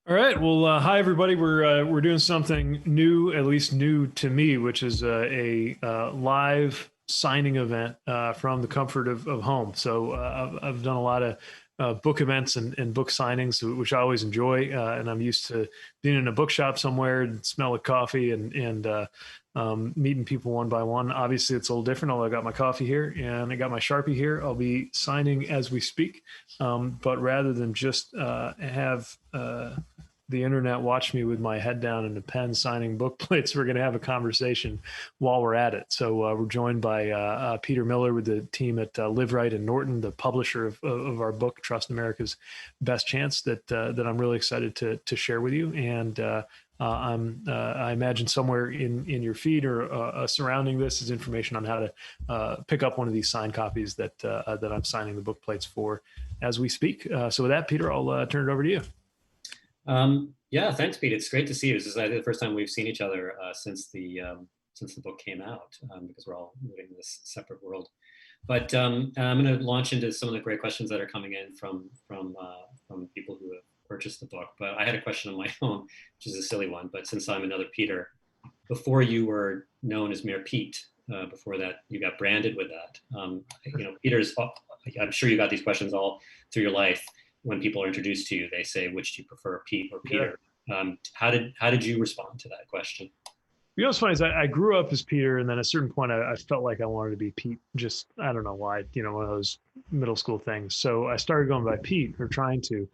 All right. Well, hi everybody. We're doing something new, at least new to me, which is a live signing event from the comfort of home. So I've done a lot of book events and book signings, which I always enjoy, and I'm used to being in a bookshop somewhere and smell of coffee and meeting people one by one. Obviously, it's a little different. Although I got my coffee here and I got my Sharpie here, I'll be signing as we speak. But rather than just have the internet watch me with my head down and a pen signing book plates, we're going to have a conversation while we're at it. So we're joined by Peter Miller with the team at Live Right and Norton, the publisher of our book, Trust America's Best Chance, that I'm really excited to share with you. And I imagine somewhere in your feed or surrounding this is information on how to pick up one of these signed copies that I'm signing the book plates for as we speak. So with that, Peter, I'll turn it over to you. Yeah, thanks, Pete. It's great to see you. This is the first time we've seen each other since the book came out, because we're all living in this separate world. But I'm going to launch into some of the great questions that are coming in from people who have purchased the book. But I had a question of my own, which is a silly one. But since I'm another Peter, before you were known as Mayor Pete, before that you got branded with that. Peter's. I'm sure you got these questions all through your life. When people are introduced to you, they say, which do you prefer, Pete or Peter? Yeah. How did you respond to that question? You know, what's funny is I grew up as Peter, and then at a certain point, I felt like I wanted to be Pete. Just, I don't know why, one of those middle school things. So I started going by Pete, or trying to.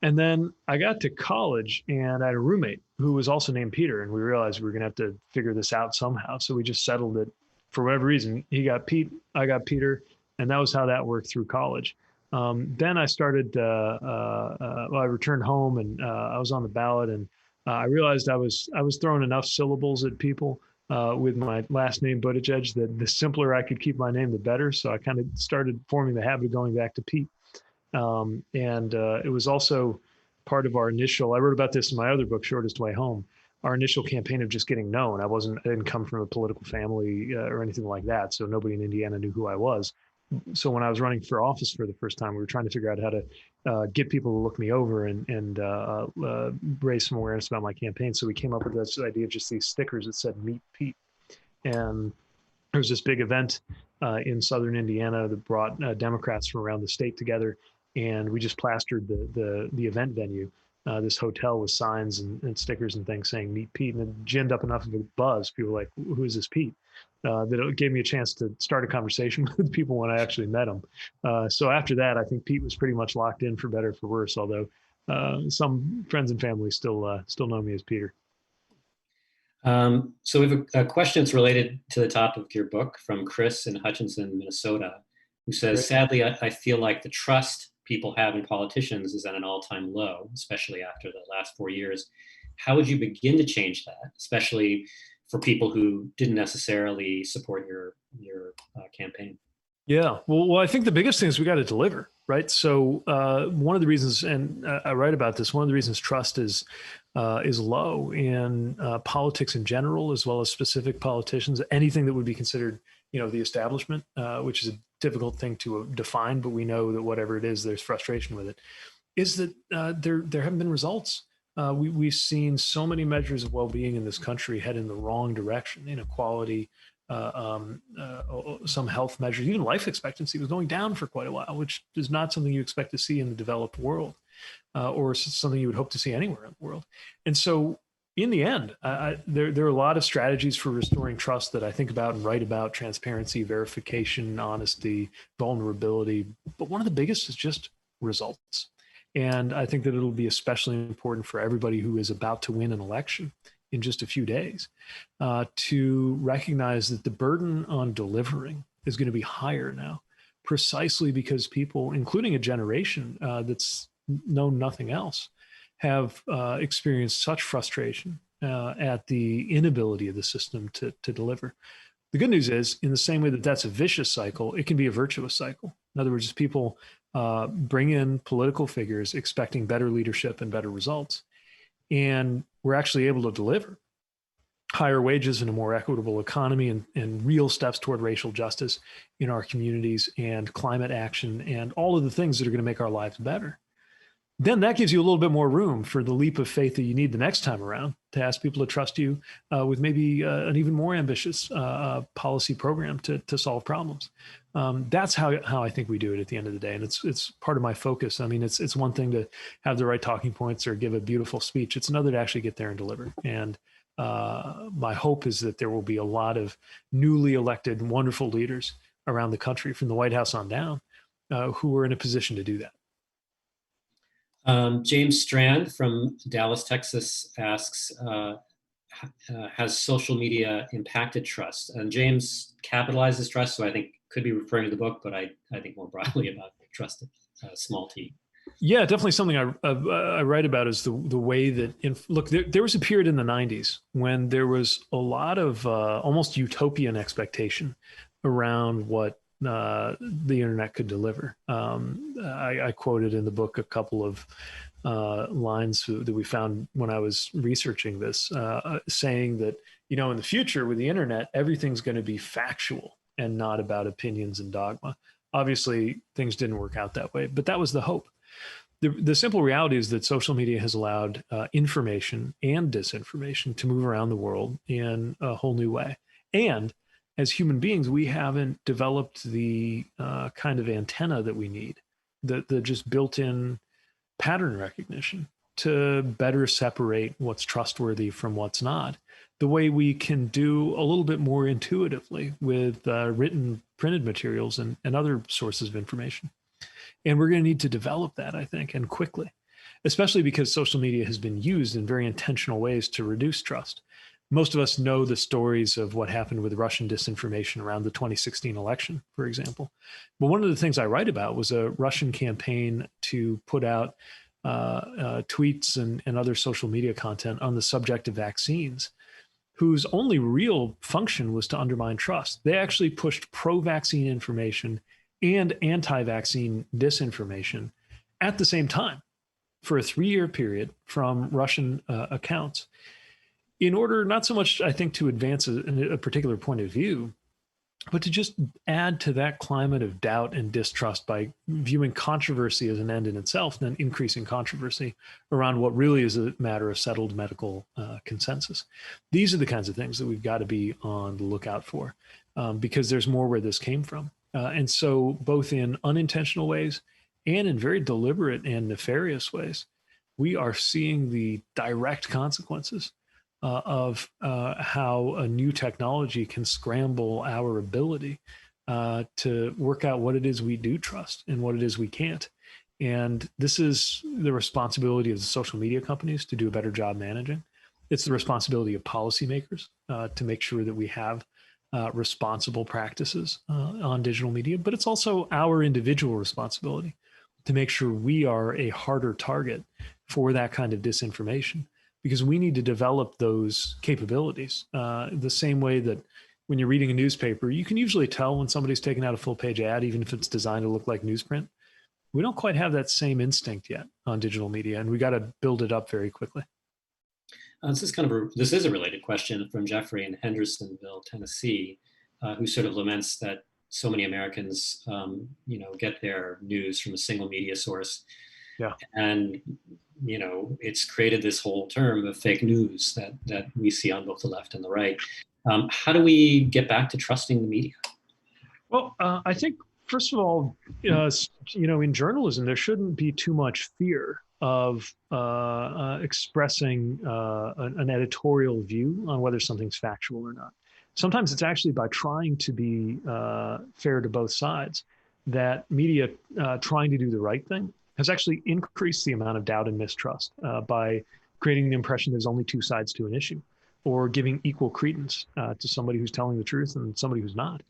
And then I got to college, and I had a roommate who was also named Peter, and we realized we were going to have to figure this out somehow. So we just settled it for whatever reason. He got Pete, I got Peter, and that was how that worked through college. Then I started, I returned home and I was on the ballot, and I realized I was throwing enough syllables at people with my last name Buttigieg that the simpler I could keep my name, the better. So I kind of started forming the habit of going back to Pete. It was also part of our initial, I wrote about this in my other book, Shortest Way Home, our initial campaign of just getting known. I didn't come from a political family or anything like that. So nobody in Indiana knew who I was. So when I was running for office for the first time, we were trying to figure out how to get people to look me over and raise some awareness about my campaign. So we came up with this idea of just these stickers that said "Meet Pete," and there was this big event in Southern Indiana that brought Democrats from around the state together, and we just plastered the event venue, this hotel, with signs and stickers and things saying "Meet Pete," and it ginned up enough of a buzz. People were like, "Who is this Pete?" That it gave me a chance to start a conversation with people when I actually met them. So after that, I think Pete was pretty much locked in, for better or for worse, although some friends and family still know me as Peter. So we have a question that's related to the topic of your book from Chris in Hutchinson, Minnesota, who says, Great. Sadly, I feel like the trust people have in politicians is at an all-time low, especially after the last 4 years. How would you begin to change that, especially for people who didn't necessarily support your campaign? Yeah, well, I think the biggest thing is we got to deliver, right? So one of the reasons, and I write about this, one of the reasons trust is low in politics in general, as well as specific politicians, anything that would be considered, the establishment, which is a difficult thing to define, but we know that whatever it is, there's frustration with it, is that there haven't been results. We've seen so many measures of well-being in this country head in the wrong direction. Inequality, some health measures, even life expectancy was going down for quite a while, which is not something you expect to see in the developed world, or something you would hope to see anywhere in the world. And so in the end, there are a lot of strategies for restoring trust that I think about and write about: transparency, verification, honesty, vulnerability. But one of the biggest is just results. And I think that it'll be especially important for everybody who is about to win an election in just a few days, to recognize that the burden on delivering is going to be higher now, precisely because people, including a generation that's known nothing else, have experienced such frustration at the inability of the system to deliver. The good news is, in the same way that that's a vicious cycle, it can be a virtuous cycle. In other words, people bring in political figures expecting better leadership and better results, and we're actually able to deliver higher wages and a more equitable economy, and real steps toward racial justice in our communities, and climate action, and all of the things that are going to make our lives better. then that gives you a little bit more room for the leap of faith that you need the next time around to ask people to trust you with maybe an even more ambitious policy program to solve problems. That's how I think we do it at the end of the day. And it's part of my focus. I mean, it's one thing to have the right talking points or give a beautiful speech. It's another to actually get there and deliver. And my hope is that there will be a lot of newly elected, wonderful leaders around the country from the White House on down who are in a position to do that. James Strand from Dallas, Texas asks, has social media impacted trust? And James capitalizes trust, so I think could be referring to the book, but I think more broadly about trust, small t. Yeah, definitely something I write about is the way that, look, there was a period in the 90s when there was a lot of almost utopian expectation around what the internet could deliver. I quoted in the book a couple of lines that we found when I was researching this, saying that, in the future with the internet, everything's going to be factual and not about opinions and dogma. Obviously, things didn't work out that way, but that was the hope. The simple reality is that social media has allowed information and disinformation to move around the world in a whole new way. And as human beings, we haven't developed the kind of antenna that we need, the just built-in pattern recognition to better separate what's trustworthy from what's not, the way we can do a little bit more intuitively with written, printed materials and other sources of information. And we're going to need to develop that, I think, and quickly, especially because social media has been used in very intentional ways to reduce trust. Most of us know the stories of what happened with Russian disinformation around the 2016 election, for example. But one of the things I write about was a Russian campaign to put out tweets and other social media content on the subject of vaccines, whose only real function was to undermine trust. They actually pushed pro-vaccine information and anti-vaccine disinformation at the same time for a 3-year period from Russian accounts, in order not so much, I think, to advance a particular point of view, but to just add to that climate of doubt and distrust by viewing controversy as an end in itself, then increasing controversy around what really is a matter of settled medical consensus. These are the kinds of things that we've got to be on the lookout for, because there's more where this came from. And so both in unintentional ways and in very deliberate and nefarious ways, we are seeing the direct consequences of how a new technology can scramble our ability to work out what it is we do trust and what it is we can't. And this is the responsibility of the social media companies to do a better job managing. It's the responsibility of policymakers to make sure that we have responsible practices on digital media, but it's also our individual responsibility to make sure we are a harder target for that kind of disinformation, because we need to develop those capabilities the same way that when you're reading a newspaper, you can usually tell when somebody's taken out a full page ad, even if it's designed to look like newsprint. We don't quite have that same instinct yet on digital media, and we got to build it up very quickly. This is a related question from Jeffrey in Hendersonville, Tennessee, who sort of laments that so many Americans, get their news from a single media source. Yeah. And, it's created this whole term of fake news that we see on both the left and the right. How do we get back to trusting the media? Well, I think, first of all, in journalism, there shouldn't be too much fear of expressing an editorial view on whether something's factual or not. Sometimes it's actually by trying to be fair to both sides that media trying to do the right thing has actually increased the amount of doubt and mistrust by creating the impression there's only two sides to an issue, or giving equal credence to somebody who's telling the truth and somebody who's not.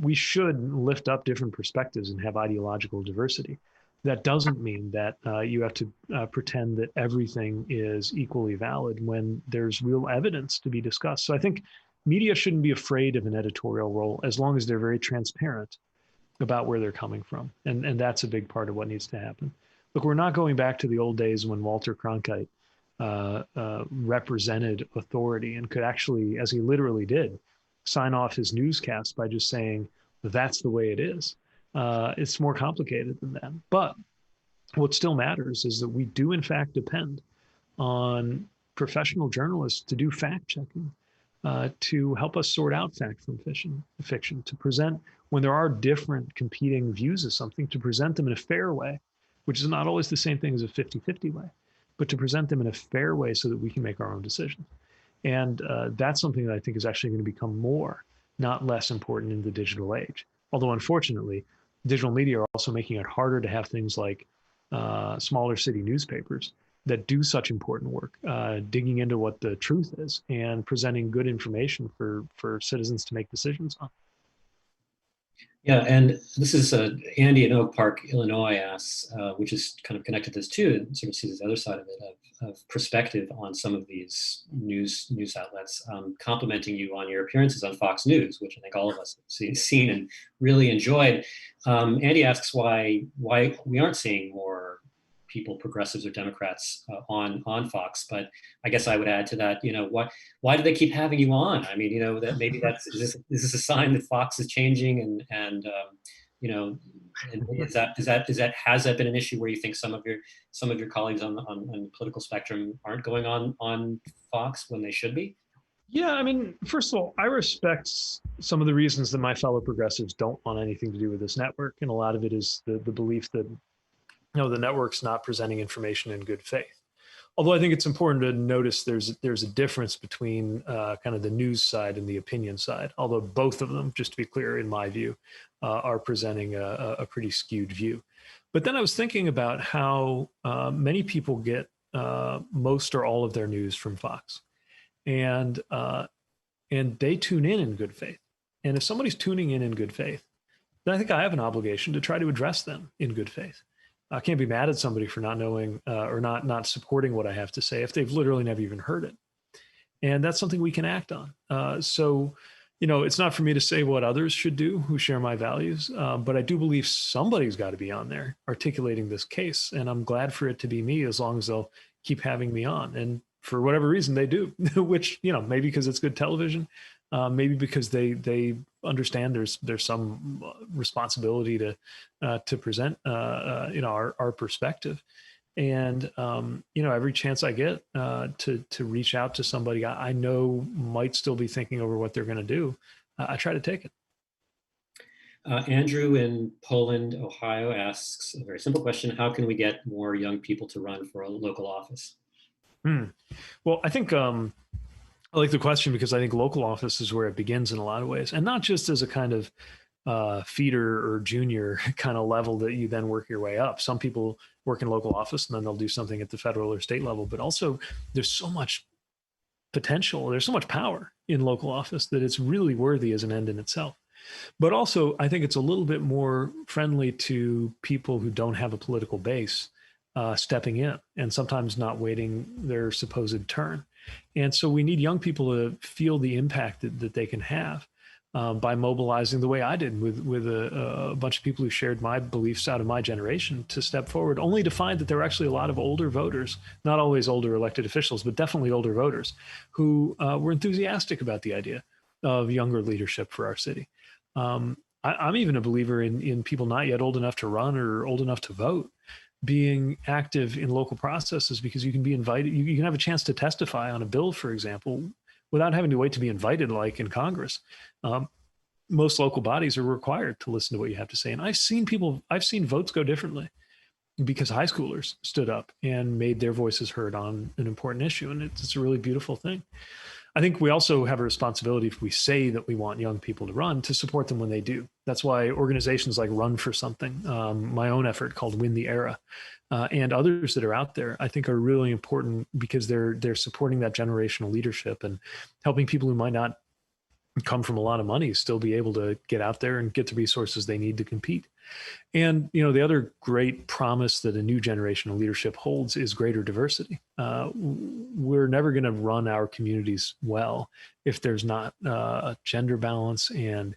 We should lift up different perspectives and have ideological diversity. That doesn't mean that you have to pretend that everything is equally valid when there's real evidence to be discussed. So I think media shouldn't be afraid of an editorial role as long as they're very transparent about where they're coming from. And that's a big part of what needs to happen. Look, we're not going back to the old days when Walter Cronkite represented authority and could actually, as he literally did, sign off his newscast by just saying, that's the way it is. It's more complicated than that. But what still matters is that we do in fact depend on professional journalists to do fact checking, to help us sort out fact from fiction, to present when there are different competing views of something, to present them in a fair way, which is not always the same thing as a 50-50 way, but to present them in a fair way so that we can make our own decisions. And that's something that I think is actually going to become more, not less important in the digital age. Although, unfortunately, digital media are also making it harder to have things like smaller city newspapers that do such important work, digging into what the truth is and presenting good information for citizens to make decisions on. Yeah, and this is Andy in Oak Park, Illinois asks, which is kind of connected to this too, and sort of sees the other side of it, of perspective on some of these news outlets, complimenting you on your appearances on Fox News, which I think all of us have seen and really enjoyed. Andy asks why we aren't seeing more people, progressives or Democrats, on Fox. But I guess I would add to that, why do they keep having you on? I mean, that maybe is this a sign that Fox is changing, and has that been an issue where you think some of your colleagues on the political spectrum aren't going on Fox when they should be? Yeah, I mean, first of all, I respect some of the reasons that my fellow progressives don't want anything to do with this network, and a lot of it is the belief that the network's not presenting information in good faith. Although I think it's important to notice there's a difference between kind of the news side and the opinion side. Although both of them, just to be clear, in my view, are presenting a pretty skewed view. But then I was thinking about how many people get most or all of their news from Fox, and they tune in good faith. And if somebody's tuning in good faith, then I think I have an obligation to try to address them in good faith. I can't be mad at somebody for not knowing or not supporting what I have to say if they've literally never even heard it. And that's something we can act on. So, it's not for me to say what others should do who share my values, but I do believe somebody's got to be on there articulating this case. And I'm glad for it to be me, as long as they'll keep having me on. And for whatever reason they do, which, maybe because it's good television, maybe because they understand there's some responsibility to present our perspective, and every chance I get to reach out to somebody I know might still be thinking over what they're going to do, I try to take it. Andrew in Poland, Ohio asks a very simple question: how can we get more young people to run for a local office? Well, I think I like the question because I think local office is where it begins in a lot of ways, and not just as a kind of feeder or junior kind of level that you then work your way up. Some people work in local office and then they'll do something at the federal or state level, but also there's so much potential, there's so much power in local office that it's really worthy as an end in itself. But also, I think it's a little bit more friendly to people who don't have a political base stepping in and sometimes not waiting their supposed turn. And so we need young people to feel the impact that they can have by mobilizing the way I did with a bunch of people who shared my beliefs out of my generation to step forward, only to find that there were actually a lot of older voters, not always older elected officials, but definitely older voters who were enthusiastic about the idea of younger leadership for our city. I'm even a believer in people not yet old enough to run or old enough to vote being active in local processes, because you can be invited, you can have a chance to testify on a bill, for example, without having to wait to be invited like in Congress. Most local bodies are required to listen to what you have to say. And I've seen votes go differently because high schoolers stood up and made their voices heard on an important issue. And it's a really beautiful thing. I think we also have a responsibility, if we say that we want young people to run, to support them when they do. That's why organizations like Run for Something, my own effort called Win the Era, and others that are out there, I think are really important because they're supporting that generational leadership and helping people who might not come from a lot of money still be able to get out there and get the resources they need to compete. And, the other great promise that a new generation of leadership holds is greater diversity. We're never going to run our communities well if there's not a gender balance and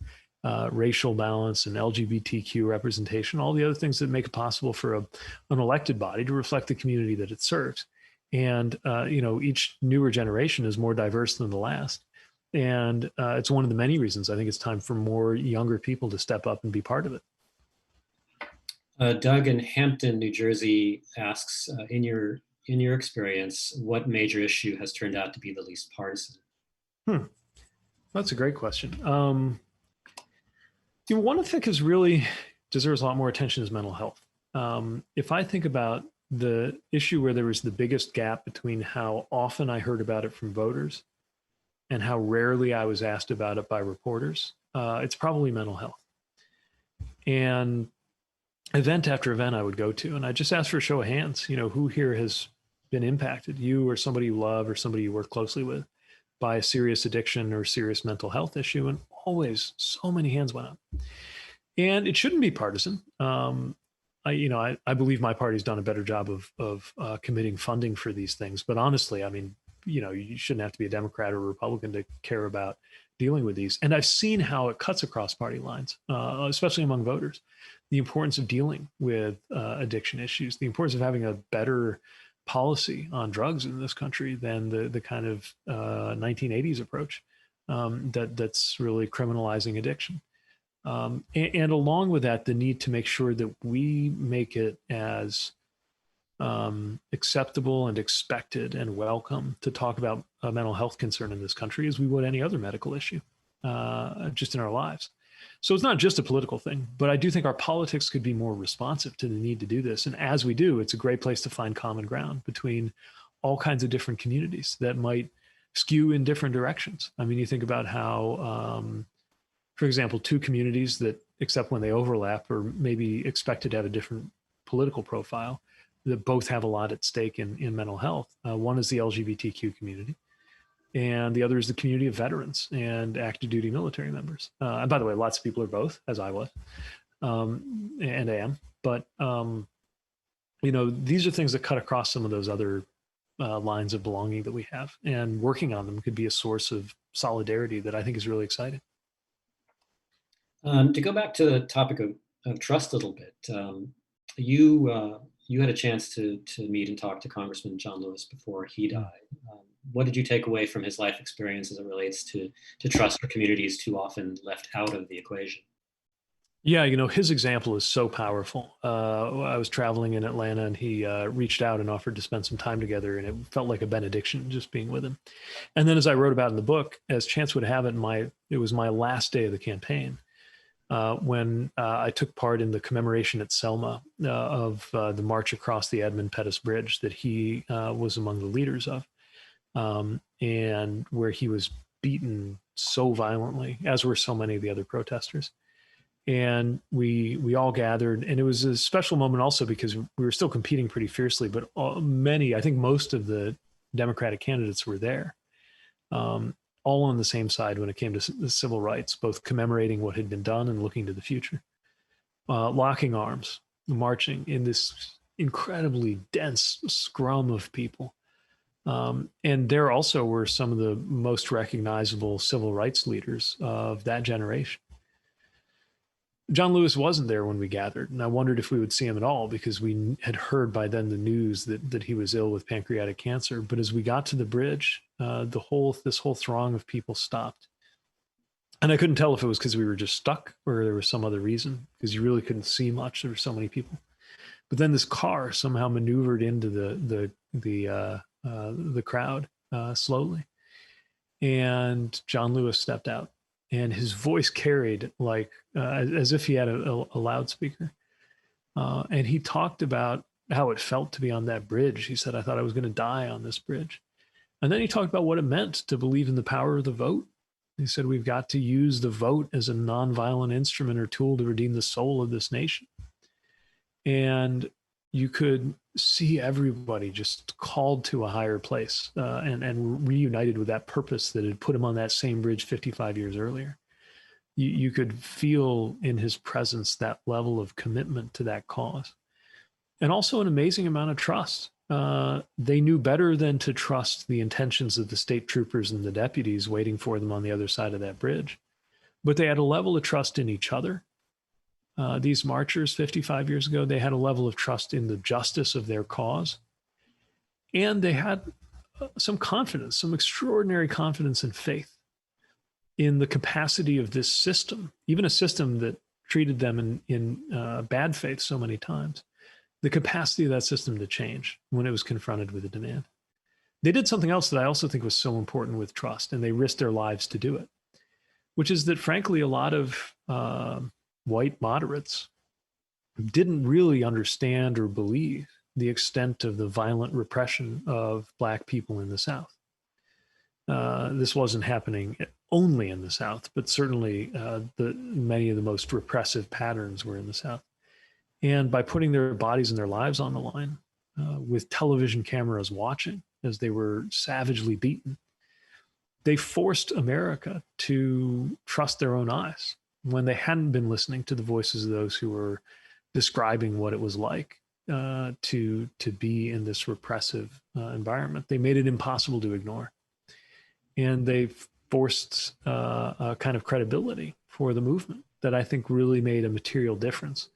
racial balance and LGBTQ representation, all the other things that make it possible for an elected body to reflect the community that it serves. And, each newer generation is more diverse than the last. And it's one of the many reasons I think it's time for more younger people to step up and be part of it. Doug in Hampton, New Jersey asks, in your experience, what major issue has turned out to be the least partisan? Hmm. That's a great question. One I think is really deserves a lot more attention is mental health. If I think about the issue where there was the biggest gap between how often I heard about it from voters and how rarely I was asked about it by reporters, it's probably mental health. And event after event I would go to, and I just ask for a show of hands, who here has been impacted, you or somebody you love or somebody you work closely with, by a serious addiction or serious mental health issue. And always so many hands went up. And it shouldn't be partisan. I believe my party's done a better job of committing funding for these things. But honestly, I mean, you shouldn't have to be a Democrat or a Republican to care about dealing with these. And I've seen how it cuts across party lines, especially among voters. The importance of dealing with addiction issues, the importance of having a better policy on drugs in this country than the kind of 1980s approach that's really criminalizing addiction. And along with that, the need to make sure that we make it as acceptable and expected and welcome to talk about a mental health concern in this country as we would any other medical issue, just in our lives. So it's not just a political thing, but I do think our politics could be more responsive to the need to do this. And as we do, it's a great place to find common ground between all kinds of different communities that might skew in different directions. I mean, you think about how, for example, two communities that, except when they overlap, are maybe expected to have a different political profile, that both have a lot at stake in mental health. One is the LGBTQ community, and the other is the community of veterans and active duty military members. And by the way, lots of people are both, as I was, and I am. But these are things that cut across some of those other lines of belonging that we have, and working on them could be a source of solidarity that I think is really exciting. To go back to the topic of trust a little bit, you had a chance to meet and talk to Congressman John Lewis before he died. What did you take away from his life experience as it relates to trust for communities too often left out of the equation? Yeah, his example is so powerful. I was traveling in Atlanta, and he reached out and offered to spend some time together, and it felt like a benediction just being with him. And then, as I wrote about in the book, as chance would have it, it was my last day of the campaign when I took part in the commemoration at Selma of the march across the Edmund Pettus Bridge that he was among the leaders of, and where he was beaten so violently, as were so many of the other protesters. And we all gathered, and it was a special moment also because we were still competing pretty fiercely, but I think most of the Democratic candidates were there, all on the same side when it came to the civil rights, both commemorating what had been done and looking to the future, locking arms, marching in this incredibly dense scrum of people. And there also were some of the most recognizable civil rights leaders of that generation. John Lewis wasn't there when we gathered, and I wondered if we would see him at all because we had heard by then the news that he was ill with pancreatic cancer. But as we got to the bridge, this whole throng of people stopped, and I couldn't tell if it was because we were just stuck or there was some other reason, because you really couldn't see much. There were so many people. But then this car somehow maneuvered into the crowd slowly, and John Lewis stepped out. And his voice carried like as if he had a loudspeaker. And he talked about how it felt to be on that bridge. He said, "I thought I was going to die on this bridge." And then he talked about what it meant to believe in the power of the vote. He said, "We've got to use the vote as a nonviolent instrument or tool to redeem the soul of this nation." And you could see everybody just called to a higher place and reunited with that purpose that had put him on that same bridge 55 years earlier. You could feel in his presence that level of commitment to that cause, and also an amazing amount of trust. They knew better than to trust the intentions of the state troopers and the deputies waiting for them on the other side of that bridge, but they had a level of trust in each other. These marchers 55 years ago, they had a level of trust in the justice of their cause. And they had some confidence, some extraordinary confidence and faith in the capacity of this system, even a system that treated them in bad faith so many times, the capacity of that system to change when it was confronted with a demand. They did something else that I also think was so important with trust, and they risked their lives to do it, which is that, frankly, a lot of white moderates didn't really understand or believe the extent of the violent repression of Black people in the South. This wasn't happening only in the South, but certainly many of the most repressive patterns were in the South. And by putting their bodies and their lives on the line, with television cameras watching as they were savagely beaten, they forced America to trust their own eyes when they hadn't been listening to the voices of those who were describing what it was like to be in this repressive environment. They made it impossible to ignore. And they forced a kind of credibility for the movement that I think really made a material difference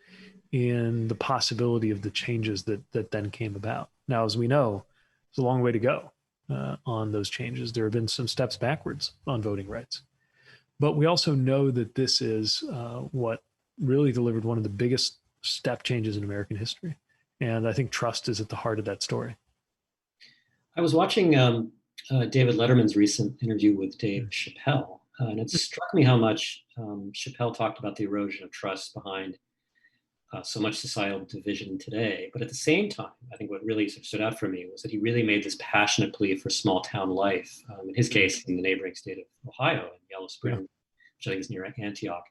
in the possibility of the changes that then came about. Now, as we know, it's a long way to go on those changes. There have been some steps backwards on voting rights. But we also know that this is what really delivered one of the biggest step changes in American history. And I think trust is at the heart of that story. I was watching David Letterman's recent interview with Dave Chappelle, and it struck me how much Chappelle talked about the erosion of trust behind so much societal division today. But at the same time, I think what really sort of stood out for me was that he really made this passionate plea for small town life, in his case, in the neighboring state of Ohio, in Yellow Spring, which I think is near Antioch.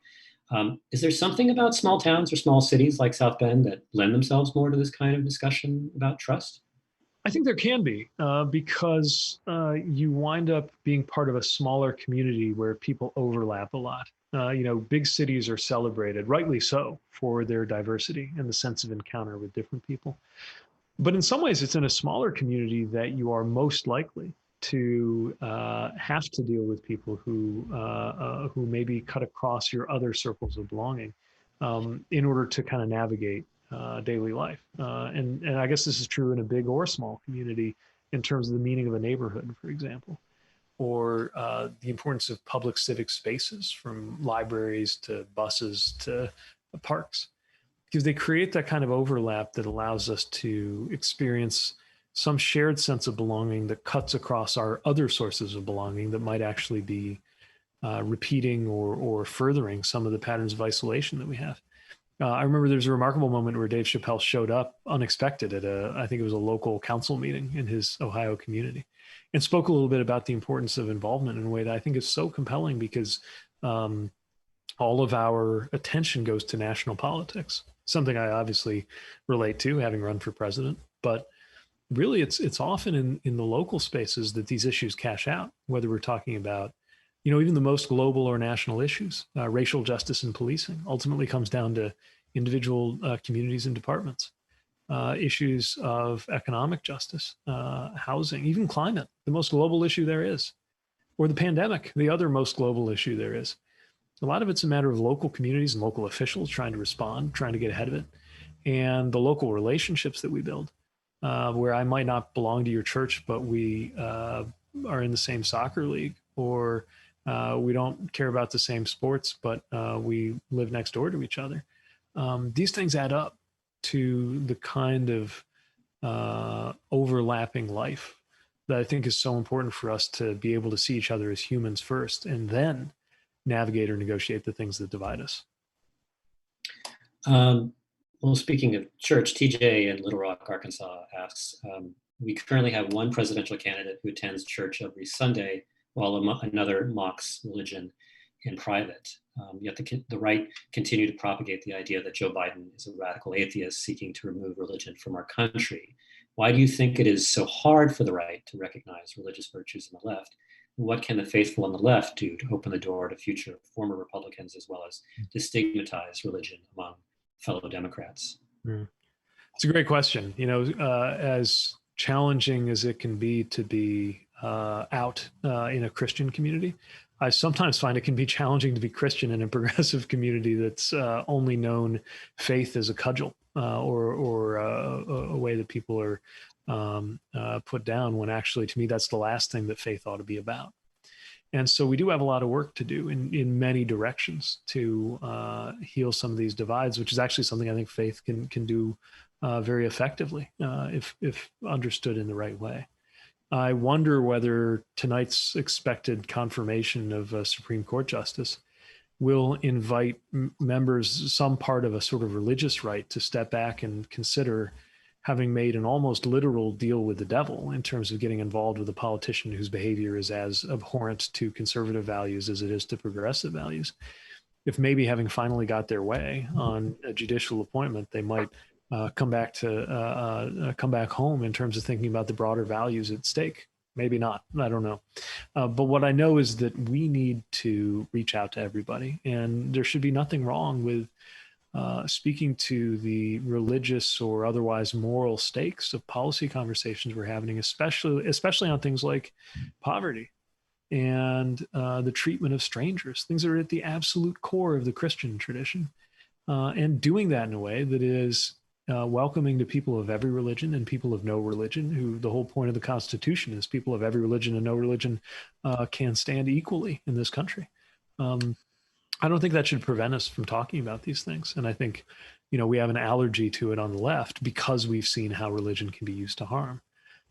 Is there something about small towns or small cities like South Bend that lend themselves more to this kind of discussion about trust? I think there can be, because you wind up being part of a smaller community where people overlap a lot. Big cities are celebrated, rightly so, for their diversity and the sense of encounter with different people. But in some ways, it's in a smaller community that you are most likely to have to deal with people who maybe cut across your other circles of belonging in order to kind of navigate daily life. And I guess this is true in a big or small community in terms of the meaning of a neighborhood, for example, or the importance of public civic spaces, from libraries to buses to parks, because they create that kind of overlap that allows us to experience some shared sense of belonging that cuts across our other sources of belonging that might actually be repeating or furthering some of the patterns of isolation that we have. I remember there's a remarkable moment where Dave Chappelle showed up unexpected at I think it was a local council meeting in his Ohio community, and spoke a little bit about the importance of involvement in a way that I think is so compelling, because all of our attention goes to national politics, something I obviously relate to, having run for president. But really, it's often in the local spaces that these issues cash out, whether we're talking about even the most global or national issues. Racial justice and policing ultimately comes down to individual communities and departments. Issues of economic justice, housing, even climate, the most global issue there is, or the pandemic, the other most global issue there is. A lot of it's a matter of local communities and local officials trying to respond, trying to get ahead of it, and the local relationships that we build, where I might not belong to your church, but we are in the same soccer league, or we don't care about the same sports, but we live next door to each other. These things add up to the kind of overlapping life that I think is so important for us to be able to see each other as humans first, and then navigate or negotiate the things that divide us. Well, speaking of church, TJ in Little Rock, Arkansas asks, we currently have one presidential candidate who attends church every Sunday, while another mocks religion in private. Yet the right continue to propagate the idea that Joe Biden is a radical atheist seeking to remove religion from our country. Why do you think it is so hard for the right to recognize religious virtues in the left? And what can the faithful on the left do to open the door to future former Republicans, as well as to stigmatize religion among fellow Democrats? It's a great question. As challenging as it can be to be out in a Christian community, I sometimes find it can be challenging to be Christian in a progressive community that's only known faith as a cudgel or a way that people are put down, when actually, to me, that's the last thing that faith ought to be about. And so we do have a lot of work to do in many directions to heal some of these divides, which is actually something I think faith can do very effectively if understood in the right way. I wonder whether tonight's expected confirmation of a Supreme Court justice will invite members, some part of a sort of religious right, to step back and consider having made an almost literal deal with the devil in terms of getting involved with a politician whose behavior is as abhorrent to conservative values as it is to progressive values. If maybe having finally got their way on a judicial appointment, they might come back home in terms of thinking about the broader values at stake. Maybe not. I don't know. But what I know is that we need to reach out to everybody, and there should be nothing wrong with speaking to the religious or otherwise moral stakes of policy conversations we're having, especially on things like poverty and the treatment of strangers, things that are at the absolute core of the Christian tradition, and doing that in a way that is welcoming to people of every religion and people of no religion, who the whole point of the Constitution is people of every religion and no religion can stand equally in this country. I don't think that should prevent us from talking about these things. And I think, we have an allergy to it on the left because we've seen how religion can be used to harm.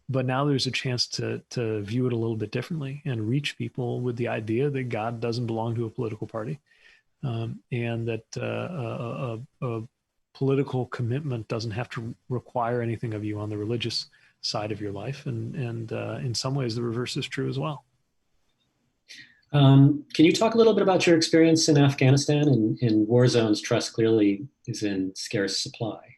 But now there's a chance to view it a little bit differently and reach people with the idea that God doesn't belong to a political party, and that a political commitment doesn't have to require anything of you on the religious side of your life. And in some ways, the reverse is true as well. Can you talk a little bit about your experience in Afghanistan? In war zones, trust clearly is in scarce supply.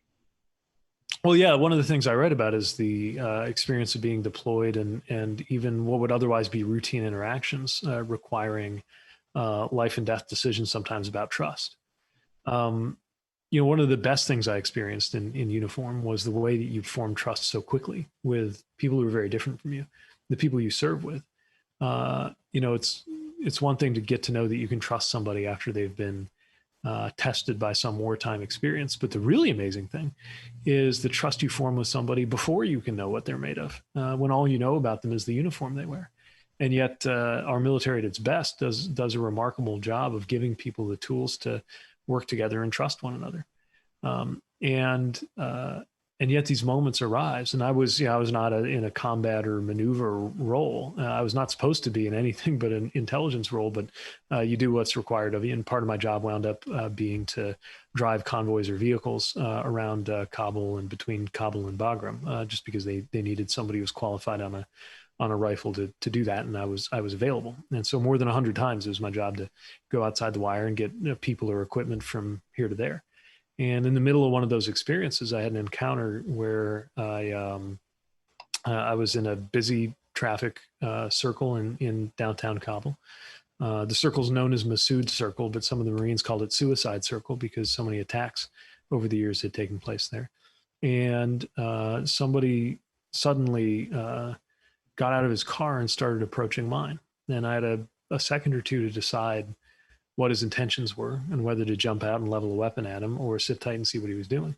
Well, yeah, one of the things I read about is the experience of being deployed and even what would otherwise be routine interactions requiring life and death decisions, sometimes about trust. One of the best things I experienced in uniform was the way that you form trust so quickly with people who are very different from you, the people you serve with. It's one thing to get to know that you can trust somebody after they've been tested by some wartime experience. But the really amazing thing is the trust you form with somebody before you can know what they're made of, when all you know about them is the uniform they wear. And yet our military at its best does a remarkable job of giving people the tools to work together and trust one another. And yet these moments arise. And I was not in a combat or maneuver role. I was not supposed to be in anything but an intelligence role, but you do what's required of you. And part of my job wound up being to drive convoys or vehicles around Kabul and between Kabul and Bagram, just because they needed somebody who was qualified on a rifle to do that. And I was available. And so more than 100 times it was my job to go outside the wire and get people or equipment from here to there. And in the middle of one of those experiences, I had an encounter where I was in a busy traffic circle in downtown Kabul. The circle is known as Masood Circle, but some of the Marines called it Suicide Circle because so many attacks over the years had taken place there. And somebody suddenly got out of his car and started approaching mine. And I had a second or two to decide what his intentions were and whether to jump out and level a weapon at him or sit tight and see what he was doing.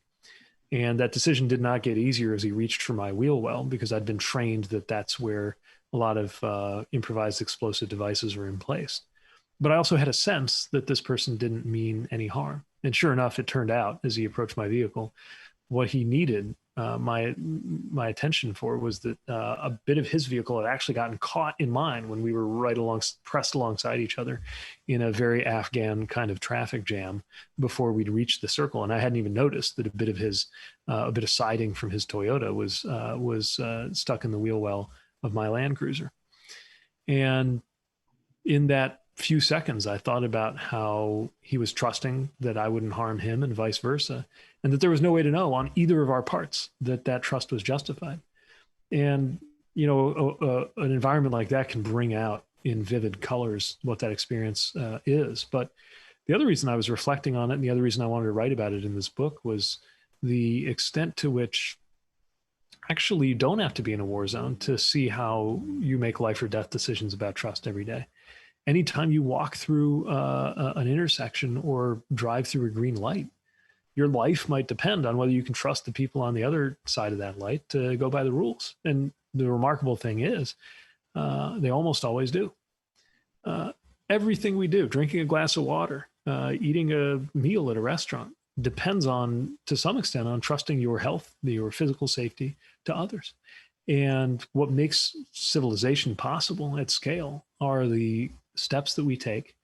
And that decision did not get easier as he reached for my wheel well, because I'd been trained that that's where a lot of improvised explosive devices were in place. But I also had a sense that this person didn't mean any harm. And sure enough, it turned out as he approached my vehicle, what he needed my attention for was that a bit of his vehicle had actually gotten caught in mine when we were pressed alongside each other in a very Afghan kind of traffic jam before we'd reached the circle. And I hadn't even noticed that a bit of siding from his Toyota was stuck in the wheel well of my Land Cruiser. And in that few seconds, I thought about how he was trusting that I wouldn't harm him and vice versa, and that there was no way to know on either of our parts that trust was justified. And, an environment like that can bring out in vivid colors what that experience is. But the other reason I was reflecting on it, and the other reason I wanted to write about it in this book, was the extent to which actually you don't have to be in a war zone to see how you make life or death decisions about trust every day. Anytime you walk through an intersection or drive through a green light, your life might depend on whether you can trust the people on the other side of that light to go by the rules. And the remarkable thing is, they almost always do. Uh, Everything we do, drinking a glass of water, eating a meal at a restaurant, depends on, to some extent, on trusting your health, your physical safety to others. And what makes civilization possible at scale are the steps that we take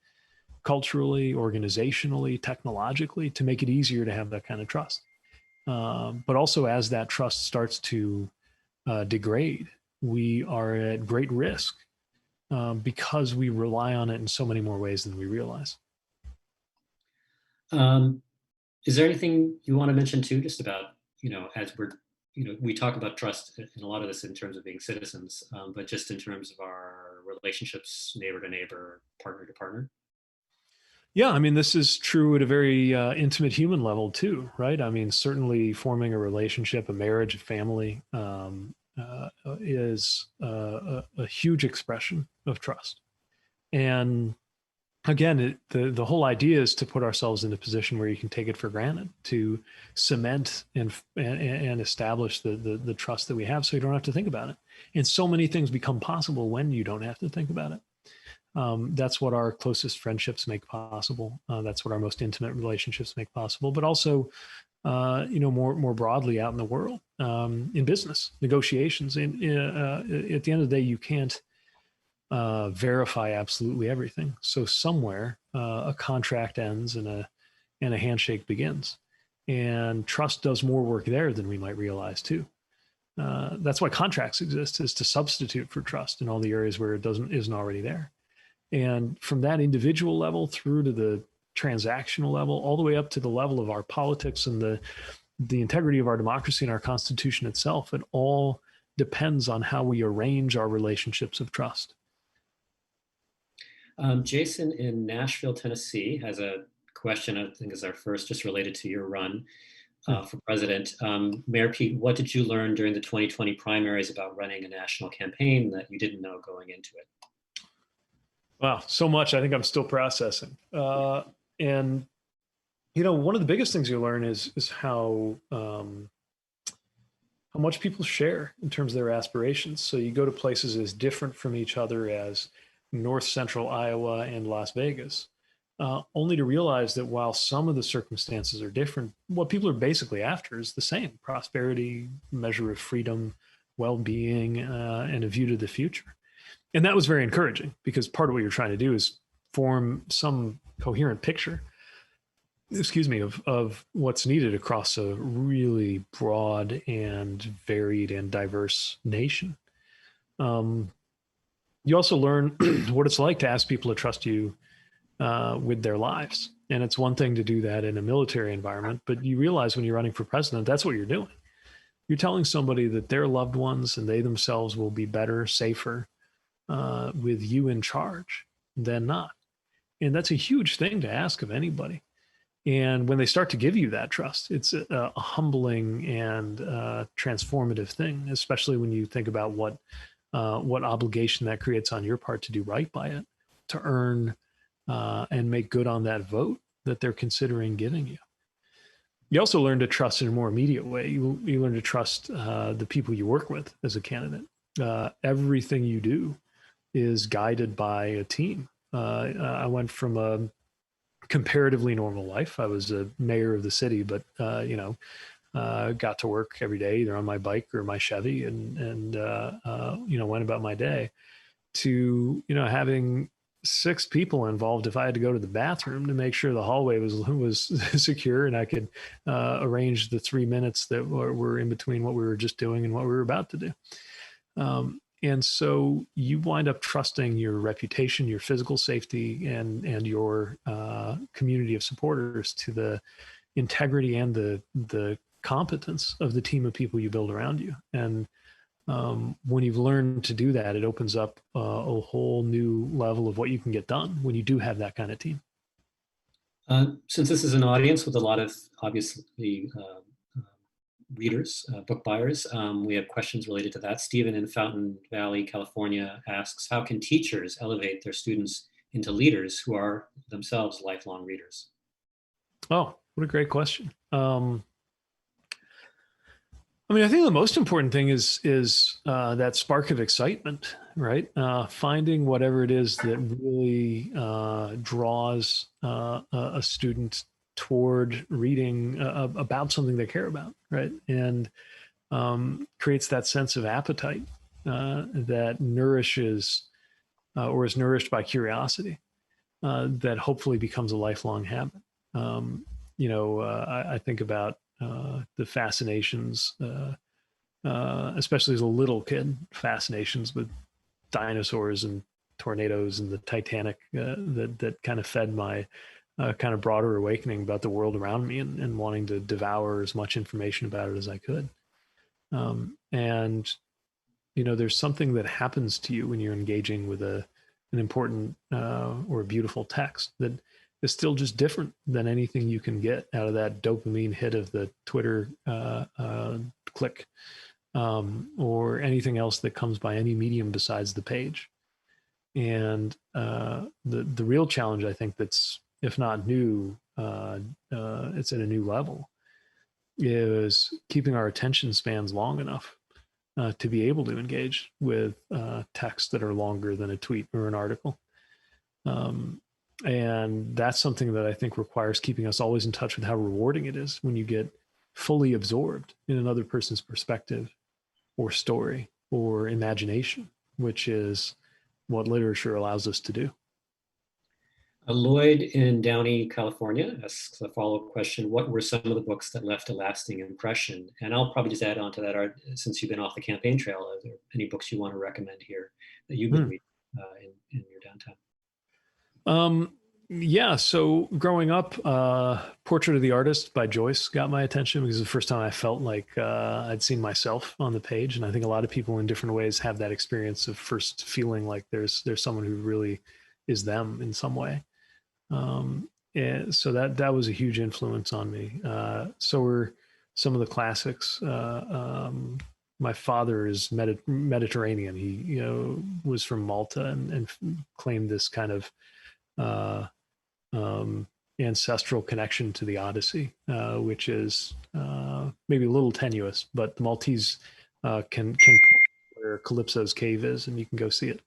culturally, organizationally, technologically to make it easier to have that kind of trust. But also, as that trust starts to degrade, we are at great risk because we rely on it in so many more ways than we realize. Um, is there anything you want to mention too, just about, as we're, we talk about trust in a lot of this in terms of being citizens, but just in terms of our relationships, neighbor to neighbor, partner to partner? Yeah, I mean, this is true at a very intimate human level too, right? I mean, certainly forming a relationship, a marriage, a family is a huge expression of trust. And again, the whole idea is to put ourselves in a position where you can take it for granted, to cement and establish the trust that we have, so you don't have to think about it. And so many things become possible when you don't have to think about it. That's what our closest friendships make possible. That's what our most intimate relationships make possible. But also, more broadly out in the world, in business negotiations. And at the end of the day, you can't verify absolutely everything. So somewhere, a contract ends and a handshake begins. And trust does more work there than we might realize too. That's why contracts exist, is to substitute for trust in all the areas where it isn't already there. And from that individual level through to the transactional level, all the way up to the level of our politics and the integrity of our democracy and our Constitution itself, it all depends on how we arrange our relationships of trust. Jason in Nashville, Tennessee has a question, I think is our first, just related to your run for president. Mayor Pete, what did you learn during the 2020 primaries about running a national campaign that you didn't know going into it? Wow, so much. I think I'm still processing. And one of the biggest things you learn is how much people share in terms of their aspirations. So you go to places as different from each other as North Central Iowa and Las Vegas, only to realize that while some of the circumstances are different, what people are basically after is the same: prosperity, measure of freedom, well-being, and a view to the future. And that was very encouraging, because part of what you're trying to do is form some coherent picture, of what's needed across a really broad and varied and diverse nation. You also learn what it's like to ask people to trust you with their lives. And it's one thing to do that in a military environment, but you realize when you're running for president, that's what you're doing. You're telling somebody that their loved ones and they themselves will be better, safer with you in charge than not. And that's a huge thing to ask of anybody. And when they start to give you that trust, it's a humbling and transformative thing, especially when you think about what obligation that creates on your part to do right by it, to earn and make good on that vote that they're considering giving you. You also learn to trust in a more immediate way. You learn to trust the people you work with as a candidate. Everything you do is guided by a team. I went from a comparatively normal life. I was a mayor of the city, but got to work every day either on my bike or my Chevy, and went about my day, to having 6 people involved if I had to go to the bathroom to make sure the hallway was secure and I could arrange the 3 minutes that were in between what we were just doing and what we were about to do. And so you wind up trusting your reputation, your physical safety, and your community of supporters to the integrity and the competence of the team of people you build around you. And when you've learned to do that, it opens up a whole new level of what you can get done when you do have that kind of team. Since this is an audience with a lot of, obviously, readers, book buyers, we have questions related to that. Stephen in Fountain Valley, California asks, how can teachers elevate their students into leaders who are themselves lifelong readers? Oh, what a great question. I mean, I think the most important thing is that spark of excitement, right? Finding whatever it is that really draws a student toward reading about something they care about, right? And creates that sense of appetite that nourishes or is nourished by curiosity that hopefully becomes a lifelong habit. Um, I think about the fascinations, especially as a little kid, fascinations with dinosaurs and tornadoes and the Titanic that kind of fed my kind of broader awakening about the world around me and wanting to devour as much information about it as I could. And there's something that happens to you when you're engaging with an important or a beautiful text that is still just different than anything you can get out of that dopamine hit of the Twitter click or anything else that comes by any medium besides the page. And the real challenge, I think, that's if not new, it's at a new level, is keeping our attention spans long enough to be able to engage with texts that are longer than a tweet or an article. And that's something that I think requires keeping us always in touch with how rewarding it is when you get fully absorbed in another person's perspective or story or imagination, which is what literature allows us to do. Lloyd in Downey, California asks a follow-up question. What were some of the books that left a lasting impression? And I'll probably just add on to that, Art, since you've been off the campaign trail, are there any books you want to recommend here that you've been reading in your downtime? Yeah, so growing up, Portrait of the Artist by Joyce got my attention because it was the first time I felt like I'd seen myself on the page. And I think a lot of people in different ways have that experience of first feeling like there's someone who really is them in some way. And so that was a huge influence on me. So were some of the classics. My father is Mediterranean. He was from Malta and claimed this kind of ancestral connection to the Odyssey, which is maybe a little tenuous, but the Maltese can point where Calypso's cave is, and you can go see it.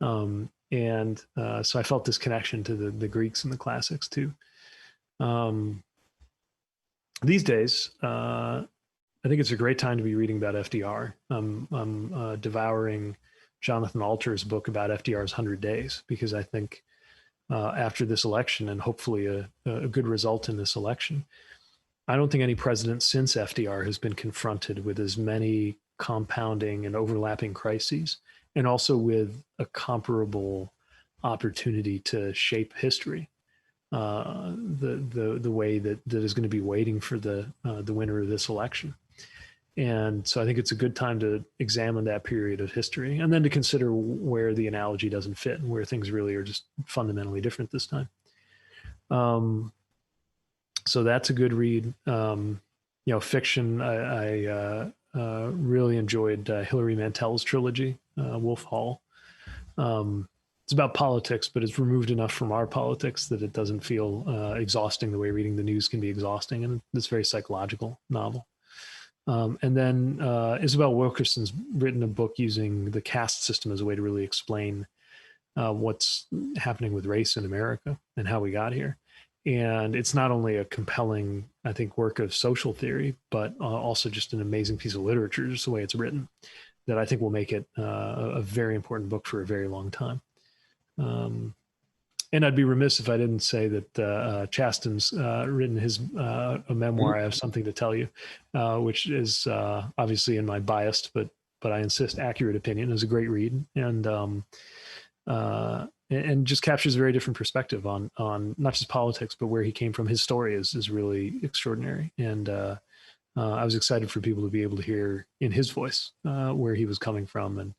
So I felt this connection to the Greeks and the classics too. These days, I think it's a great time to be reading about FDR. I'm devouring Jonathan Alter's book about FDR's 100 Days because I think after this election and hopefully a good result in this election, I don't think any president since FDR has been confronted with as many compounding and overlapping crises, and also with a comparable opportunity to shape history the way that is going to be waiting for the winner of this election. And so I think it's a good time to examine that period of history and then to consider where the analogy doesn't fit and where things really are just fundamentally different this time. So that's a good read. Fiction, I really enjoyed Hilary Mantel's trilogy, Wolf Hall. It's about politics, but it's removed enough from our politics that it doesn't feel exhausting the way reading the news can be exhausting. And it's a very psychological novel. And then Isabel Wilkerson's written a book using the caste system as a way to really explain what's happening with race in America and how we got here. And it's not only a compelling, I think, work of social theory, but also just an amazing piece of literature, just the way it's written, that I think will make it a very important book for a very long time. And I'd be remiss if I didn't say that Chasten's written his a memoir, I Have Something to Tell You, which is obviously in my biased, but I insist, accurate opinion. Is a great read, and just captures a very different perspective on not just politics, but where he came from. His story is really extraordinary. And I was excited for people to be able to hear in his voice where he was coming from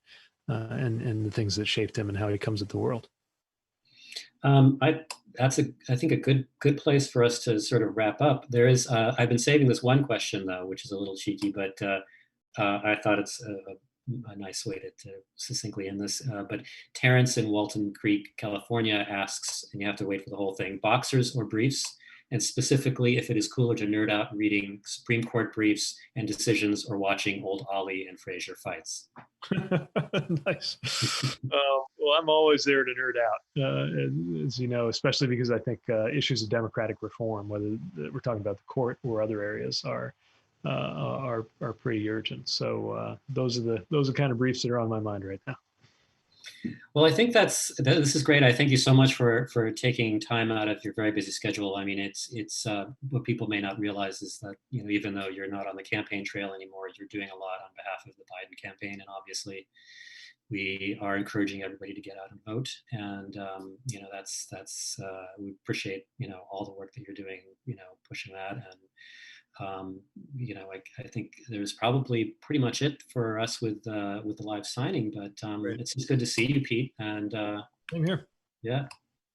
and the things that shaped him and how he comes at the world. That's I think a good place for us to sort of wrap up. There is I've been saving this one question though, which is a little cheeky, but I thought it's a nice way to succinctly end this. But Terrence in Walton Creek, California asks, and you have to wait for the whole thing: boxers or briefs? and specifically if it is cooler to nerd out reading Supreme Court briefs and decisions or watching old Ali and Frazier fights. Nice. Well, I'm always there to nerd out, as you know, especially because I think issues of democratic reform, whether we're talking about the court or other areas, are pretty urgent. So those are the kind of briefs that are on my mind right now. Well, I think this is great. I thank you so much for taking time out of your very busy schedule. I mean, it's what people may not realize is that, you know, even though you're not on the campaign trail anymore, you're doing a lot on behalf of the Biden campaign, and obviously we are encouraging everybody to get out and vote. And you know, that's we appreciate, you know, all the work that you're doing, you know, pushing that. And you know, I think there's probably pretty much it for us with the live signing, but it's just good to see you, Pete. And Same here. yeah.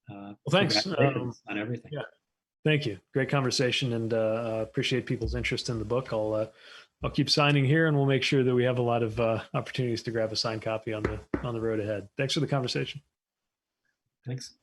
Well, thanks on everything. Yeah, thank you. Great conversation, and appreciate people's interest in the book. I'll keep signing here, and we'll make sure that we have a lot of opportunities to grab a signed copy on the road ahead. Thanks for the conversation. Thanks.